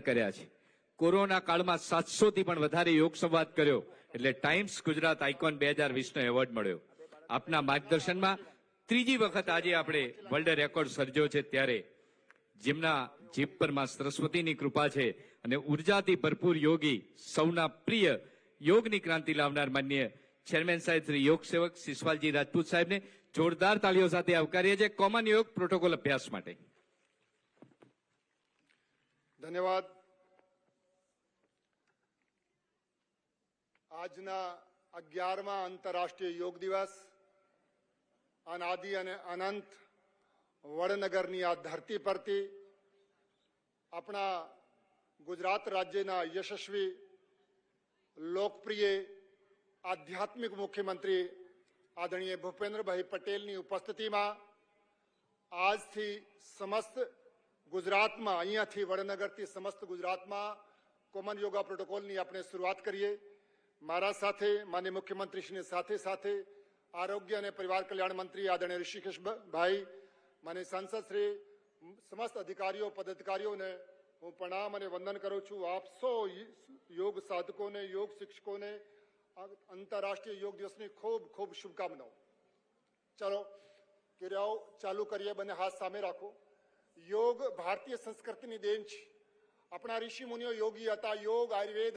કર્યા છે। કોરોના કાળમાં 700 થી પણ વધારે યોગ સંવાદ કર્યો એટલે ટાઈમ્સ ગુજરાત આઇકોન 2020 નો એવોર્ડ મળ્યો। આપના માર્ગદર્શનમાં ત્રીજી વખત આજે આપણે વર્લ્ડ રેકોર્ડ સર્જ્યો છે, ત્યારે જેમના જીભ પર માં સરસ્વતીની કૃપા છે અને ઉર્જાથી ભરપૂર યોગી, સૌના પ્રિય યોગની ક્રાંતિ લાવનાર માનનીય ચેરમેન સાહેબ શ્રી યોગ સેવક શિશવાલજી રાજપૂત સાહેબને જોરદાર તાળીઓ સાથે આવકારીએ છીએ કોમન યોગ પ્રોટોકોલ અભ્યાસ માટે। ધન્યવાદ। આજના 11મા આંતરરાષ્ટ્રીય યોગ દિવસ અનાદિ અને અનંત વડનગરની આ ધરતી પરથી આપણા ગુજરાત રાજ્યના યશસ્વી લોકપ્રિય આધ્યાત્મિક મુખ્યમંત્રી આદરણીય ભૂપેન્દ્રભાઈ પટેલની ઉપસ્થિતિમાં આજથી સમસ્ત ગુજરાતમાં, અહીંયાથી વડનગરથી સમસ્ત ગુજરાતમાં કોમન યોગા પ્રોટોકોલની આપણે શરૂઆત કરીએ। મારા સાથે માનનીય મુખ્યમંત્રીશ્રીની સાથે સાથે આરોગ્ય અને પરિવાર કલ્યાણ મંત્રી આદરણીય ઋષિકેશભાઈ, માનનીય સાંસદશ્રી, સમસ્ત અધિકારીઓ પદાધિકારીઓને હું પ્રણામ અને વંદન કરું છું। આપ સૌ યોગ સાધકોને, યોગ શિક્ષકોને આંતરરાષ્ટ્રીય યોગ દિવસની ખૂબ ખૂબ શુભકામનાઓ। ચાલો ક્રિયાઓ ચાલુ કરીએ। બંને હાથ સામે રાખો। યોગ ભારતીય સંસ્કૃતિની દેન છે। આપણા ઋષિ મુનિઓ યોગી હતા। યોગ, આયુર્વેદ